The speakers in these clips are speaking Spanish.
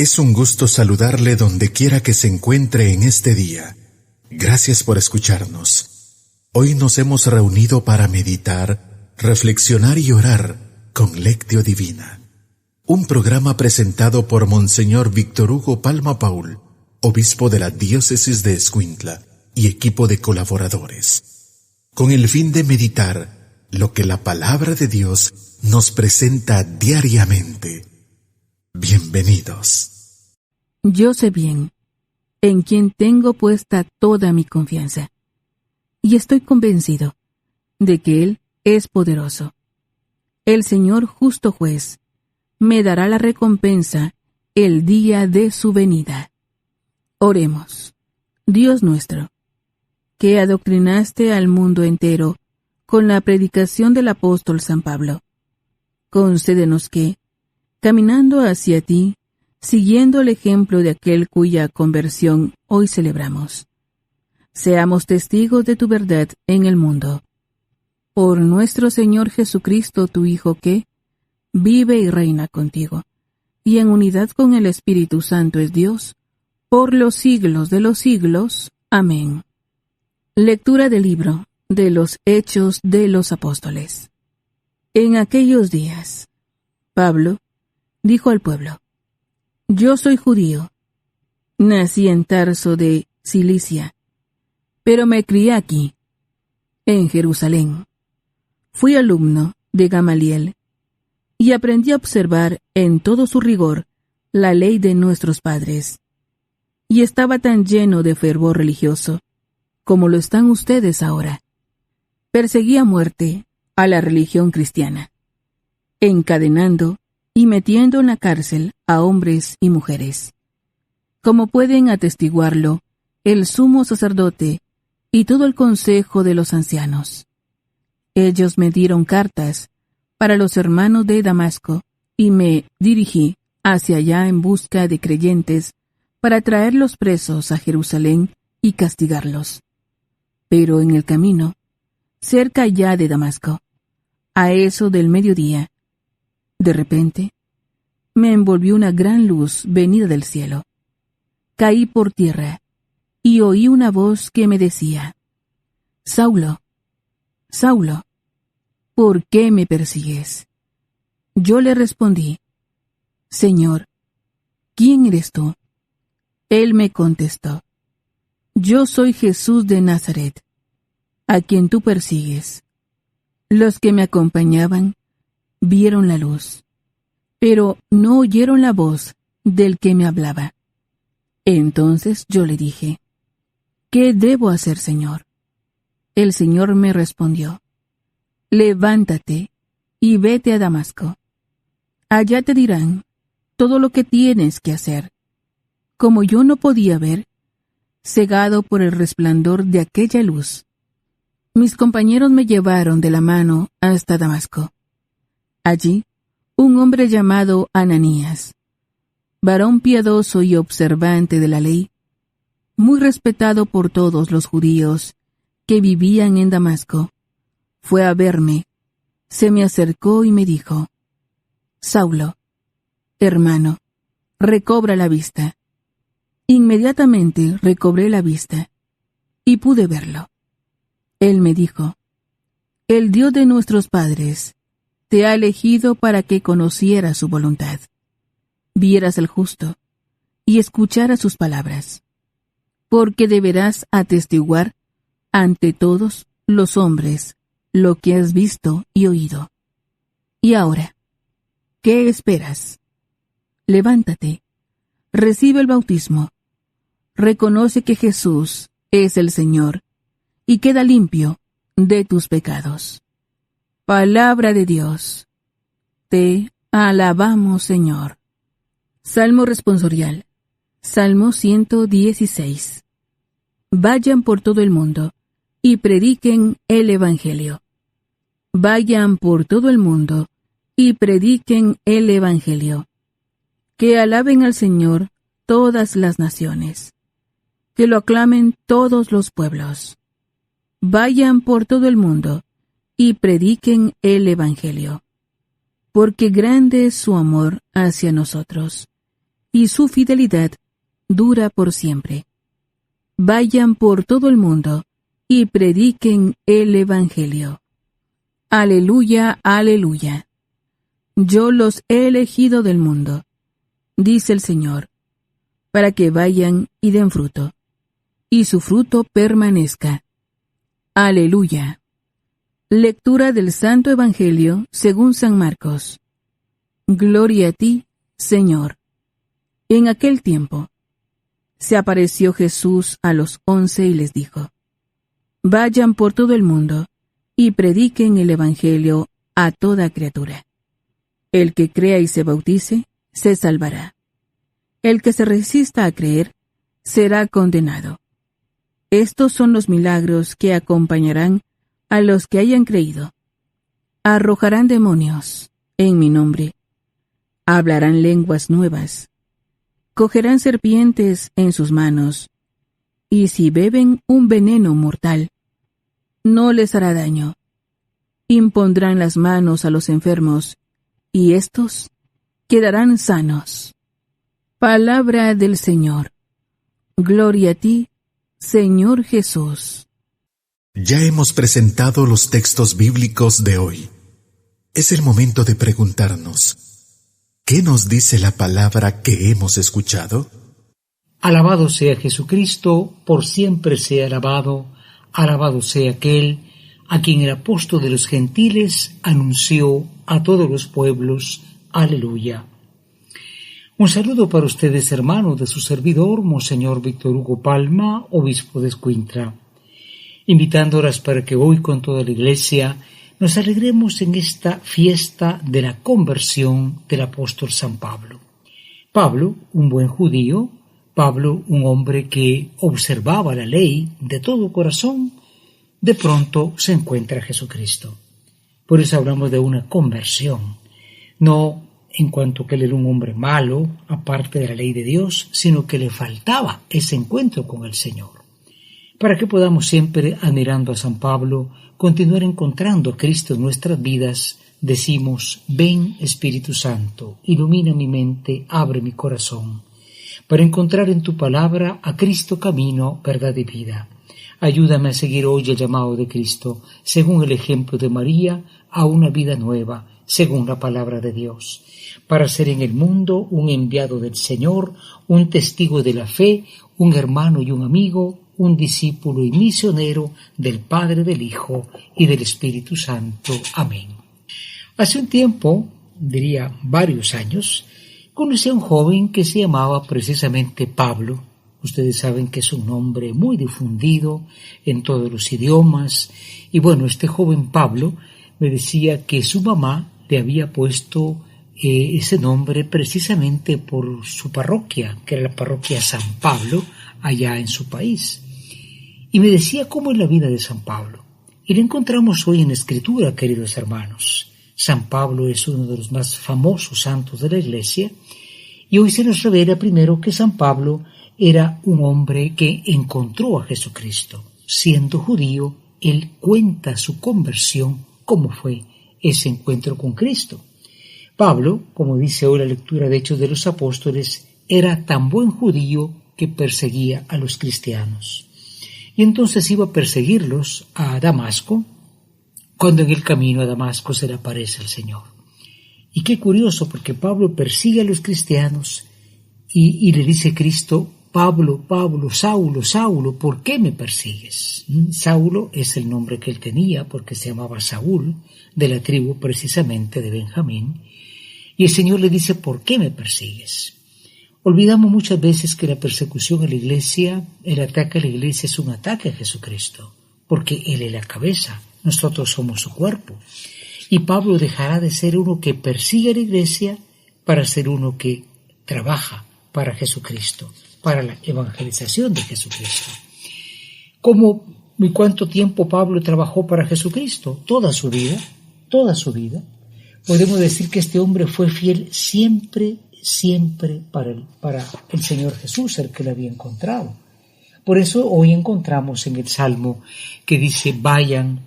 Es un gusto saludarle donde quiera que se encuentre en este día. Gracias por escucharnos. Hoy nos hemos reunido para meditar, reflexionar y orar con Lectio Divina. Un programa presentado por Monseñor Víctor Hugo Palma Paul, obispo de la diócesis de Escuintla y equipo de colaboradores, con el fin de meditar lo que la palabra de Dios nos presenta diariamente. Bienvenidos. Yo sé bien en quien tengo puesta toda mi confianza, y estoy convencido de que Él es poderoso. El Señor justo juez me dará la recompensa el día de su venida. Oremos. Dios nuestro, que adoctrinaste al mundo entero con la predicación del apóstol San Pablo, concédenos que, caminando hacia ti, siguiendo el ejemplo de aquel cuya conversión hoy celebramos, seamos testigos de tu verdad en el mundo. Por nuestro Señor Jesucristo, tu Hijo, que vive y reina contigo, y en unidad con el Espíritu Santo es Dios, por los siglos de los siglos. Amén. Lectura del libro de los Hechos de los Apóstoles. En aquellos días, Pablo dijo al pueblo: Yo soy judío, nací en Tarso de Cilicia, pero me crié aquí, en Jerusalén. Fui alumno de Gamaliel y aprendí a observar en todo su rigor la ley de nuestros padres. Y estaba tan lleno de fervor religioso como lo están ustedes ahora. Perseguí a muerte a la religión cristiana, encadenando y metiendo en la cárcel a hombres y mujeres, como pueden atestiguarlo el sumo sacerdote y todo el consejo de los ancianos. Ellos me dieron cartas para los hermanos de Damasco, y me dirigí hacia allá en busca de creyentes para traerlos presos a Jerusalén y castigarlos. Pero en el camino, cerca ya de Damasco, a eso del mediodía, de repente, me envolvió una gran luz venida del cielo. Caí por tierra y oí una voz que me decía: Saulo, Saulo, ¿por qué me persigues? Yo le respondí: Señor, ¿quién eres tú? Él me contestó: Yo soy Jesús de Nazaret, a quien tú persigues. Los que me acompañaban vieron la luz, pero no oyeron la voz del que me hablaba. Entonces yo le dije: ¿Qué debo hacer, Señor? El Señor me respondió: Levántate y vete a Damasco. Allá te dirán todo lo que tienes que hacer. Como yo no podía ver, cegado por el resplandor de aquella luz, mis compañeros me llevaron de la mano hasta Damasco. Allí, un hombre llamado Ananías, varón piadoso y observante de la ley, muy respetado por todos los judíos que vivían en Damasco, fue a verme, se me acercó y me dijo: Saulo, hermano, recobra la vista. Inmediatamente recobré la vista y pude verlo. Él me dijo: El Dios de nuestros padres te ha elegido para que conocieras su voluntad, vieras al justo y escucharas sus palabras, porque deberás atestiguar ante todos los hombres lo que has visto y oído. Y ahora, ¿qué esperas? Levántate, recibe el bautismo, reconoce que Jesús es el Señor y queda limpio de tus pecados. Palabra de Dios. Te alabamos, Señor. Salmo responsorial. Salmo 116. Vayan por todo el mundo y prediquen el Evangelio. Vayan por todo el mundo y prediquen el Evangelio. Que alaben al Señor todas las naciones. Que lo aclamen todos los pueblos. Vayan por todo el mundo y prediquen el Evangelio. Porque grande es su amor hacia nosotros, y su fidelidad dura por siempre. Vayan por todo el mundo y prediquen el Evangelio. Aleluya, aleluya. Yo los he elegido del mundo, dice el Señor, para que vayan y den fruto, y su fruto permanezca. Aleluya. Lectura del Santo Evangelio según San Marcos. Gloria a ti, Señor. En aquel tiempo, se apareció Jesús a los 11 y les dijo: Vayan por todo el mundo y prediquen el Evangelio a toda criatura. El que crea y se bautice, se salvará. El que se resista a creer, será condenado. Estos son los milagros que acompañarán a los que hayan creído. Arrojarán demonios en mi nombre. Hablarán lenguas nuevas. Cogerán serpientes en sus manos. Y si beben un veneno mortal, no les hará daño. Impondrán las manos a los enfermos, y éstos quedarán sanos. Palabra del Señor. Gloria a ti, Señor Jesús. Ya hemos presentado los textos bíblicos de hoy. Es el momento de preguntarnos: ¿qué nos dice la palabra que hemos escuchado? Alabado sea Jesucristo, por siempre sea alabado. Alabado sea aquel a quien el apóstol de los gentiles anunció a todos los pueblos. Aleluya. Un saludo para ustedes, hermanos, de su servidor, Monseñor Víctor Hugo Palma, obispo de Escuintla, invitándolas para que hoy con toda la Iglesia nos alegremos en esta fiesta de la conversión del apóstol San Pablo. Pablo, un buen judío, Pablo, un hombre que observaba la ley de todo corazón, de pronto se encuentra a Jesucristo. Por eso hablamos de una conversión, no en cuanto que él era un hombre malo, aparte de la ley de Dios, sino que le faltaba ese encuentro con el Señor. Para que podamos siempre, admirando a San Pablo, continuar encontrando a Cristo en nuestras vidas, decimos: ven Espíritu Santo, ilumina mi mente, abre mi corazón, para encontrar en tu palabra a Cristo camino, verdad y vida. Ayúdame a seguir hoy el llamado de Cristo, según el ejemplo de María, a una vida nueva, según la palabra de Dios, para ser en el mundo un enviado del Señor, un testigo de la fe, un hermano y un amigo, un discípulo y misionero del Padre, del Hijo y del Espíritu Santo. Amén. Hace un tiempo, diría varios años, conocí a un joven que se llamaba precisamente Pablo. Ustedes saben que es un nombre muy difundido en todos los idiomas. Y bueno, este joven Pablo me decía que su mamá le había puesto ese nombre precisamente por su parroquia, que era la parroquia San Pablo, allá en su país. Y me decía cómo es la vida de San Pablo. Y lo encontramos hoy en la Escritura, queridos hermanos. San Pablo es uno de los más famosos santos de la Iglesia, y hoy se nos revela primero que San Pablo era un hombre que encontró a Jesucristo. Siendo judío, él cuenta su conversión, cómo fue ese encuentro con Cristo. Pablo, como dice hoy la lectura de Hechos de los Apóstoles, era tan buen judío que perseguía a los cristianos. Y entonces iba a perseguirlos a Damasco, cuando en el camino a Damasco se le aparece el Señor. Y qué curioso, porque Pablo persigue a los cristianos y le dice Cristo: Pablo, Pablo, Saulo, Saulo, ¿por qué me persigues? Saulo es el nombre que él tenía porque se llamaba Saúl, de la tribu precisamente de Benjamín. Y el Señor le dice: ¿por qué me persigues? Olvidamos muchas veces que la persecución a la Iglesia, el ataque a la Iglesia es un ataque a Jesucristo, porque Él es la cabeza, nosotros somos su cuerpo. Y Pablo dejará de ser uno que persigue a la Iglesia para ser uno que trabaja para Jesucristo, para la evangelización de Jesucristo. ¿Cómo y cuánto tiempo Pablo trabajó para Jesucristo? Toda su vida. Podemos decir que este hombre fue fiel siempre para el Señor Jesús, el que lo había encontrado. Por eso hoy encontramos en el Salmo que dice: vayan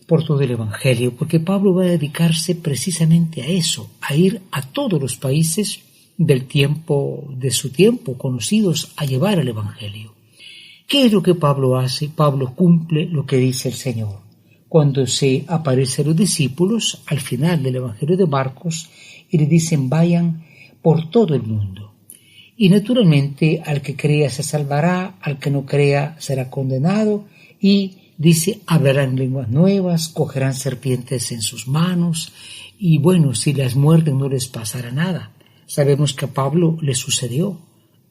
por todo el Evangelio, porque Pablo va a dedicarse precisamente a eso, a ir a todos los países de su tiempo, conocidos a llevar el Evangelio. ¿Qué es lo que Pablo hace? Pablo cumple lo que dice el Señor. Cuando se aparecen los discípulos al final del Evangelio de Marcos y le dicen vayan por todo el mundo. Y naturalmente al que crea se salvará, al que no crea será condenado, y dice hablarán lenguas nuevas, cogerán serpientes en sus manos, y bueno, si las muerden no les pasará nada. Sabemos que a Pablo le sucedió.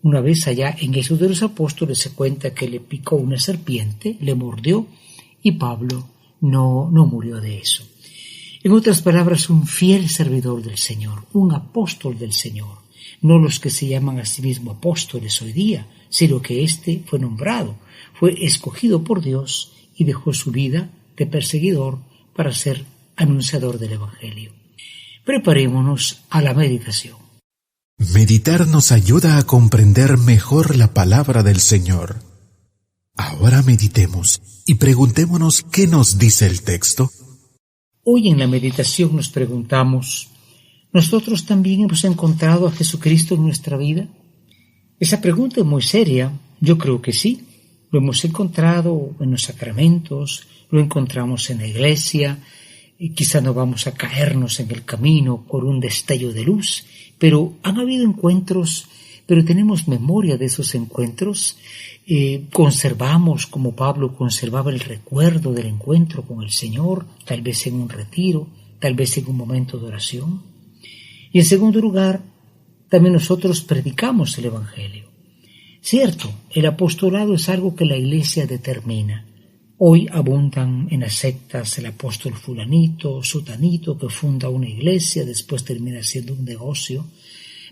Una vez allá en Hechos de los Apóstoles se cuenta que le picó una serpiente, le mordió, y Pablo no murió de eso. En otras palabras, un fiel servidor del Señor, un apóstol del Señor, no los que se llaman a sí mismos apóstoles hoy día, sino que éste fue nombrado, fue escogido por Dios y dejó su vida de perseguidor para ser anunciador del Evangelio. Preparémonos a la meditación. Meditar nos ayuda a comprender mejor la palabra del Señor. Ahora meditemos y preguntémonos qué nos dice el texto. Hoy en la meditación nos preguntamos, ¿nosotros también hemos encontrado a Jesucristo en nuestra vida? Esa pregunta es muy seria. Yo creo que sí. Lo hemos encontrado en los sacramentos, lo encontramos en la iglesia, y quizá no vamos a caernos en el camino por un destello de luz, pero han habido encuentros, pero tenemos memoria de esos encuentros, conservamos, como Pablo conservaba el recuerdo del encuentro con el Señor, tal vez en un retiro, tal vez en un momento de oración. Y en segundo lugar, también nosotros predicamos el Evangelio. Cierto, el apostolado es algo que la Iglesia determina. Hoy abundan en las sectas el apóstol fulanito, sutanito, que funda una iglesia, después termina siendo un negocio.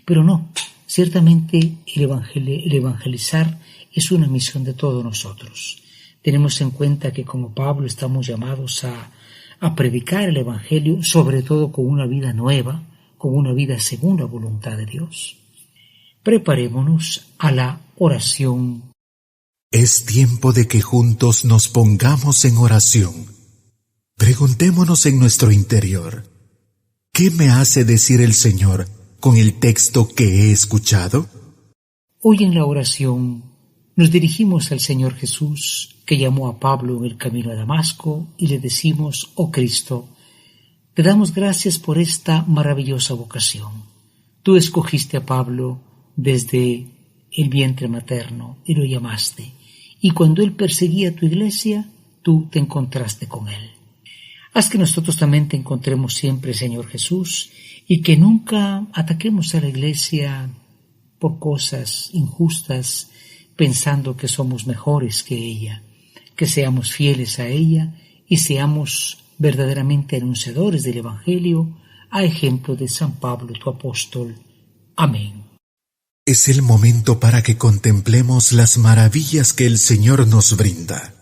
Pero no, ciertamente el evangelizar es una misión de todos nosotros. Tenemos en cuenta que como Pablo estamos llamados a predicar el Evangelio, sobre todo con una vida nueva, con una vida según la voluntad de Dios. Preparémonos a la oración. Es tiempo de que juntos nos pongamos en oración. Preguntémonos en nuestro interior, ¿qué me hace decir el Señor con el texto que he escuchado? Hoy en la oración nos dirigimos al Señor Jesús, que llamó a Pablo en el camino a Damasco, y le decimos, oh Cristo, te damos gracias por esta maravillosa vocación. Tú escogiste a Pablo desde el vientre materno y lo llamaste. Y cuando él perseguía tu iglesia, tú te encontraste con él. Haz que nosotros también te encontremos siempre, Señor Jesús, y que nunca ataquemos a la iglesia por cosas injustas, pensando que somos mejores que ella, que seamos fieles a ella y seamos verdaderamente anunciadores del Evangelio, a ejemplo de San Pablo, tu apóstol. Amén. Es el momento para que contemplemos las maravillas que el Señor nos brinda,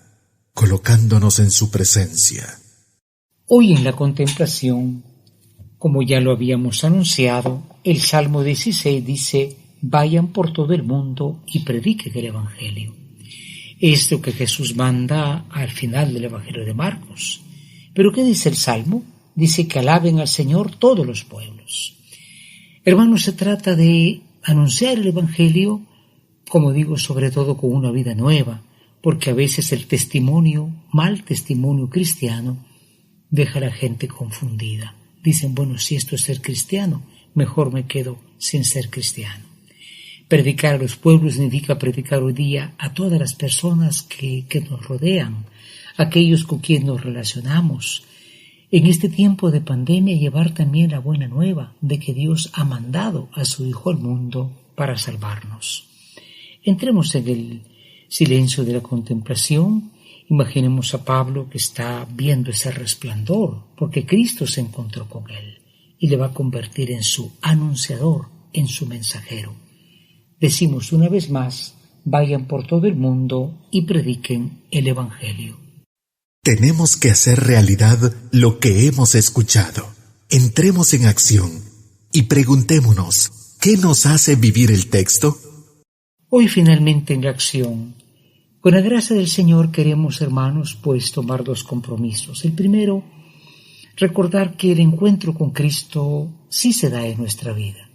colocándonos en su presencia. Hoy en la contemplación, como ya lo habíamos anunciado, el Salmo 16 dice, vayan por todo el mundo y prediquen el Evangelio. Es lo que Jesús manda al final del Evangelio de Marcos. ¿Pero qué dice el Salmo? Dice que alaben al Señor todos los pueblos. Hermanos, se trata de anunciar el Evangelio, como digo, sobre todo con una vida nueva, porque a veces el mal testimonio cristiano, deja a la gente confundida. Dicen, bueno, si esto es ser cristiano, mejor me quedo sin ser cristiano. Predicar a los pueblos significa predicar hoy día a todas las personas que nos rodean, aquellos con quienes nos relacionamos. En este tiempo de pandemia, llevar también la buena nueva de que Dios ha mandado a su Hijo al mundo para salvarnos. Entremos en el silencio de la contemplación. Imaginemos a Pablo que está viendo ese resplandor, porque Cristo se encontró con él y le va a convertir en su anunciador, en su mensajero. Decimos una vez más, vayan por todo el mundo y prediquen el Evangelio. Tenemos que hacer realidad lo que hemos escuchado. Entremos en acción y preguntémonos, ¿qué nos hace vivir el texto? Hoy finalmente en la acción, con la gracia del Señor queremos, hermanos, pues tomar dos compromisos. El primero, recordar que el encuentro con Cristo sí se da en nuestra vida.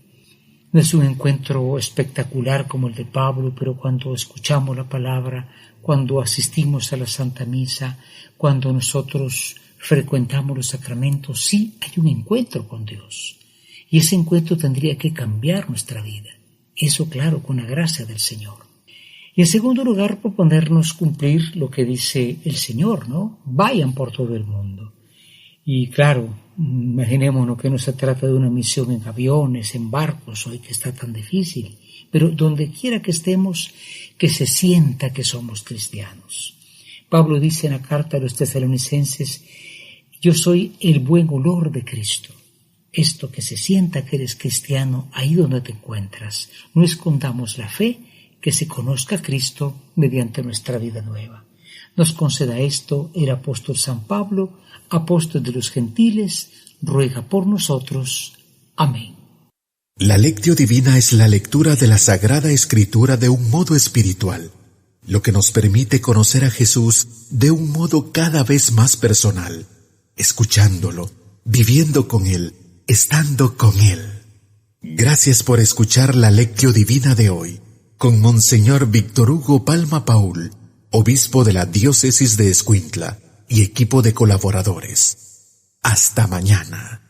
No es un encuentro espectacular como el de Pablo, pero cuando escuchamos la palabra, cuando asistimos a la Santa Misa, cuando nosotros frecuentamos los sacramentos, sí hay un encuentro con Dios. Y ese encuentro tendría que cambiar nuestra vida. Eso, claro, con la gracia del Señor. Y en segundo lugar, proponernos cumplir lo que dice el Señor, ¿no? Vayan por todo el mundo. Y claro, imaginémonos que no se trata de una misión en aviones, en barcos, hoy que está tan difícil, pero donde quiera que estemos, que se sienta que somos cristianos. Pablo dice en la carta a los Tesalonicenses: yo soy el buen olor de Cristo. Esto, que se sienta que eres cristiano ahí donde te encuentras. No escondamos la fe, que se conozca a Cristo mediante nuestra vida nueva. Nos conceda esto el apóstol San Pablo, apóstol de los gentiles, ruega por nosotros. Amén. La Lectio Divina es la lectura de la Sagrada Escritura de un modo espiritual, lo que nos permite conocer a Jesús de un modo cada vez más personal, escuchándolo, viviendo con Él, estando con Él. Gracias por escuchar la Lectio Divina de hoy, con Monseñor Víctor Hugo Palma Paul, obispo de la Diócesis de Escuintla, y equipo de colaboradores. Hasta mañana.